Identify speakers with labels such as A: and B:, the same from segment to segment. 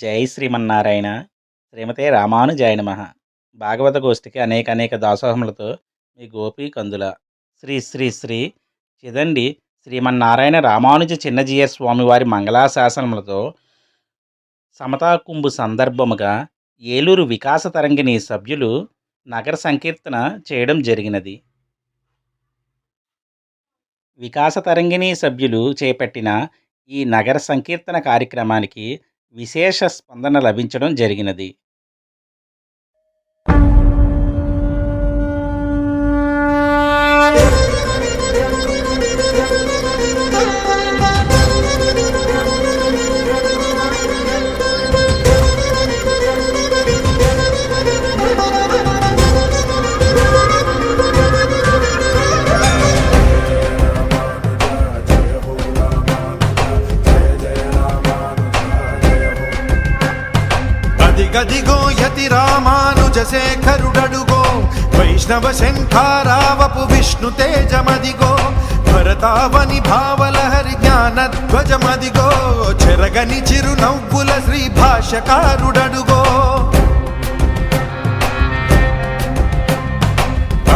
A: జై శ్రీమన్నారాయణ. శ్రీమతే రామానుజాయ నమః. భాగవత గోష్ఠికి అనేక దాసోహములతో మీ గోపి కందుల. శ్రీ శ్రీ శ్రీ చిదండి శ్రీమన్నారాయణ రామానుజ చిన్నజీయ స్వామివారి మంగళాశాసనములతో సమతాకుంభు సందర్భముగా ఏలూరు వికాస తరంగిణి సభ్యులు నగర సంకీర్తన చేయడం జరిగినది. వికాస తరంగిణి సభ్యులు చేపట్టిన ఈ నగర సంకీర్తన కార్యక్రమానికి విశేష స్పందన లభించడం జరిగినది.
B: గదిగో యతి రామానుజ శేఖరుడడుగో వైష్ణవ శంఖారావపు విష్ణు తేజమదిగో భరతావని భావలహరి జ్ఞానధ్వజమదిగో చెరగని చిరు నవ్వుల శ్రీ భాష్యకారుడడుగో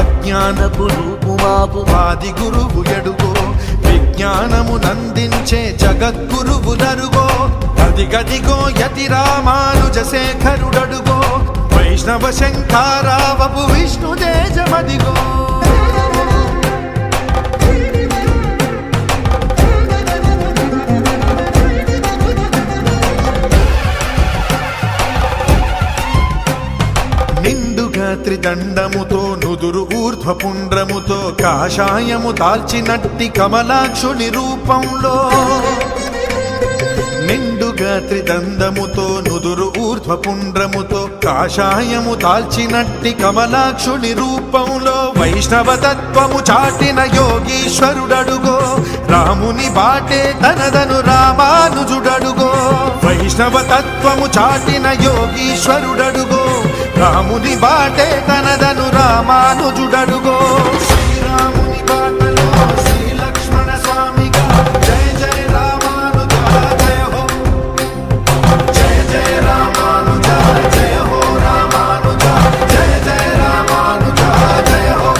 B: అజ్ఞానపు రూపుమాపు ఆది గురువు ఎడుగో విజ్ఞానము నందించే జగద్గురువు నరుగో గదిగో యతి రామానుజ శేఖరుడడుగో వైష్ణవ శంఖారావపు విష్ణు తేజమదిగో నిండుగా త్రిదండముతో నుదురు ఊర్ధ్వపుండ్రముతో కాషాయము దాల్చినట్టి కమలాక్షుని రూపంలో నిండుగా త్రిదండముతో నుదురు ఊర్ధ్వపుండ్రముతో కాషాయము దాల్చినట్టి కమలాక్షుని రూపంలో వైష్ణవ తత్వము చాటిన యోగీశ్వరుడడుగో రాముని బాటే తనదను రామానుజుడడుగో వైష్ణవ తత్వము చాటిన యోగీశ్వరుడడుగో రాముని బాటే తనదను రామానుజుడడుగో శ్రీరాముని బాటలో శ్రీ లక్ష్మణ స్వామిగా జయ జయ రామానుజ జయ హో జయ జయ రామానుజ జయ హో రామానుజ జయ జయ రామానుజ జయ హో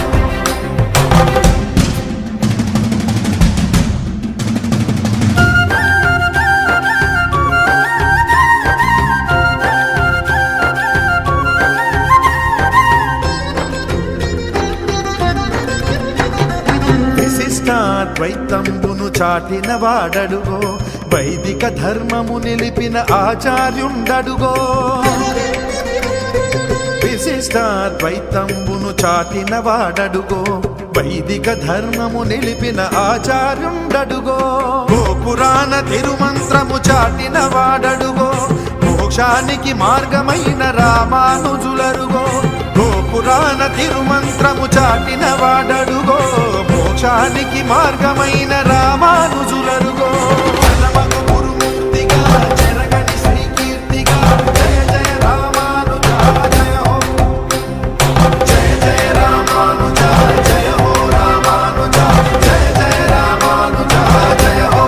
B: విశిష్టాద్వైతంబును చాటిన వాడడుగో వైదిక ధర్మము నిలిపిన ఆచార్యుండడుగో విశిష్టాద్వైతంబును చాటిన వాడడుగో వైదిక ధర్మము నిలిపిన ఆచార్యుండడుగో గోపురాణ తిరుమంత్రము చాటిన వాడడుగో మోక్షానికి మార్గమైన రామానుజులరుగో గోపురాణ తిరుమంత్రము చాటిన వాడడుగో మోక్షానికి మార్గమైన రామానుజులరుగో జనమగు గురుమూర్తిగా చెరగని శ్రీకీర్తిగా జయ జయ రామానుజ జయ హో జయ జయ రామానుజ జయ హో రామానుజ జయ జయ రామానుజ జయ హో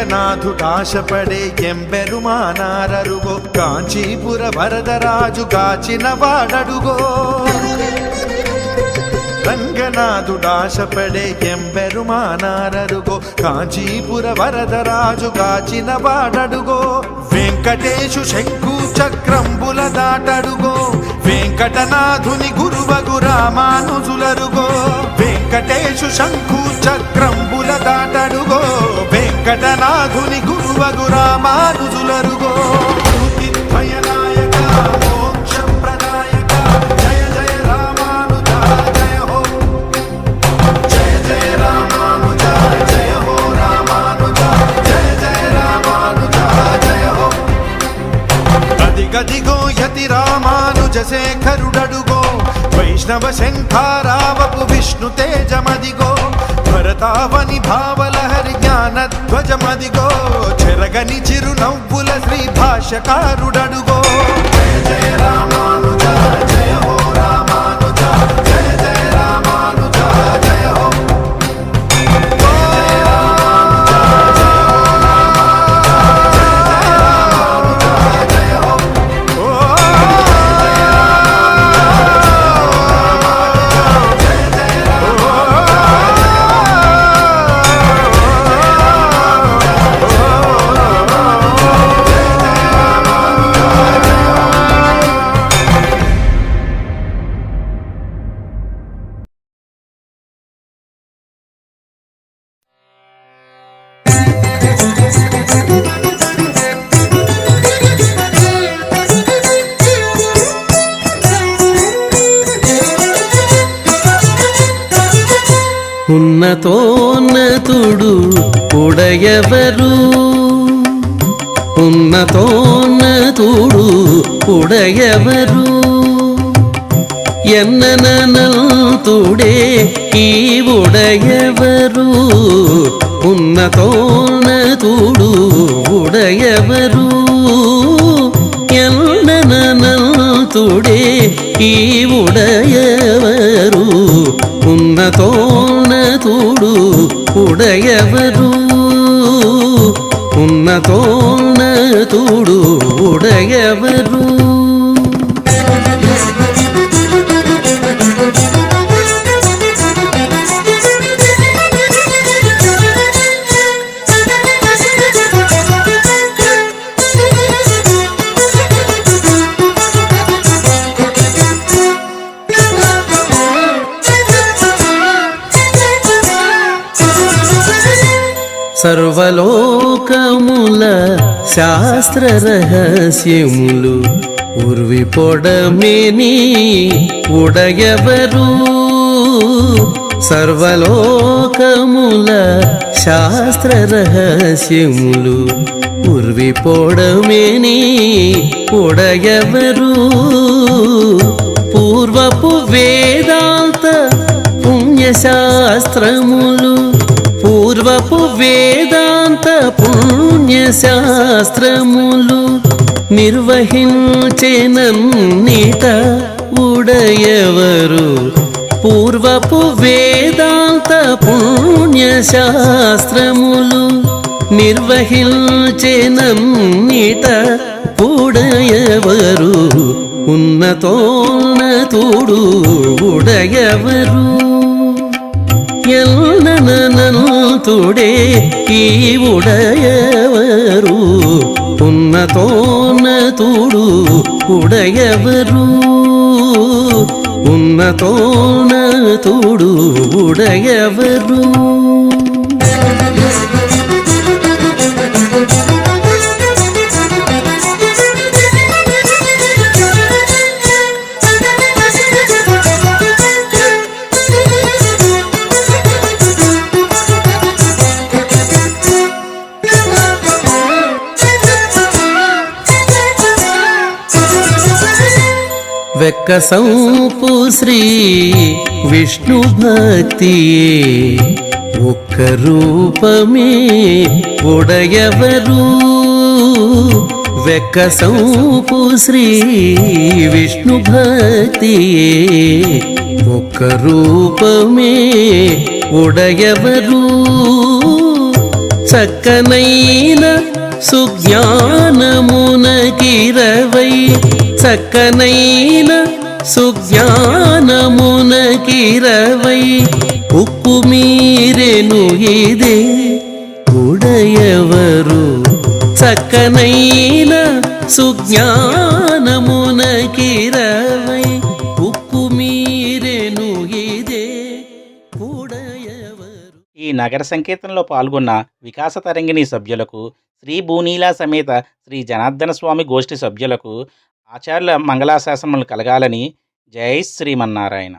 B: రంగనాథుడాశపడే ఎంబెరుమానారరుగో కాంచీపుర వరదరాజు కాచిన వాడడుగో రంగనాథుడాశపడే ఎంబెరుమానారరుగో కాంచీపుర వరదరాజు కాచిన వాడడుగో వెంకటేశు శంకు చక్రంబుల దాటడుగో వెంకటనాథుని గురువగు రామానుజులరుగో వెంకటేశు శంకు చక్రంబుల దాటడుగో వెంకటనాథుని గురువగు రామానుజులరుగో భయనాయక మోక్ష ప్రదాయక జయ జయ రామానుజ జయ హో జయ జయ రామానుజ జయ హో రామానుజ జయ జయ రామానుజ జయ హో గదిగో యతి రామానుజ శేఖరుడడుగో వైష్ణవ శంఖారావపు విష్ణు తేజమదిగో భరతావని భావలహరి జ్ఞానధ్వజమదిగో చెరగని చిరు నవ్వుల శ్రీ భాష్యకారుడడుగో జయ జయ రామానుజ
C: ఉన్నతోన్నతుడు ఉడయవరు ఉన్నతోన్నతుడు ఉడయవరు ఎన్ననంతుడే ఈ ఉడయవరు ఉన్నతోన్నతుడు ఉడయవరు ఎన్ననంతుడే ఈ ఉడయవరు ఉన్నతోన్నతుడు ఉడయవరు ఉన్నతోన్నతుడు ఉడయవరు సర్వలోకముల శాస్త్ర రహస్యములు ఉర్వి పొడమేని ఉడయవరు సర్వలోకముల శాస్త్ర రహస్యములు ఉర్వి పొడమేని ఉడయవరు పూర్వపు వేదాంత పుణ్యశాస్త్రములు పూర్వపు వేదాంత పుణ్యశాస్త్రములు నిర్వహించెనన్నిట ఉడయవరు పూర్వపు వేదాంత పుణ్యశాస్త్రములు నిర్వహించెనన్నిట ఉడయవరు ఉన్నతోన్నతుడు ఉడయవరు ఎల్లనంతుడే ఈ ఉడయవరు ఉన్నతోన్నతుడు ఉడయవరు ఉన్నతోన్నతుడు ఉడయవరు వెక్కసంపు శ్రీ విష్ణు భక్తియే ఒక్క రూపమే ఉడయవరు వెక్కసంపు శ్రీ విష్ణు భక్తియే ఒక్క రూపమే ఉడయవరు చక్కనైన సుజ్ఞానమునకిరవై చక్కనైన సుజ్ఞానమునకిరవై ఉప్పు మీరెను ఇదే ఉడయవరు చక్కనైన సుజ్ఞానమునకిరవై ఉప్పు మీరెను ఇదే ఉడయవరు.
A: ఈ నగర సంకీర్తనలో పాల్గొన్న వికాస తరంగిణి సభ్యులకు, శ్రీ భూనీలా సమేత శ్రీ జనార్దన స్వామి గోష్ఠి సభ్యులకు ఆచార్యుల మంగళాశాసనములు కలగాలని జై శ్రీమన్నారాయణ.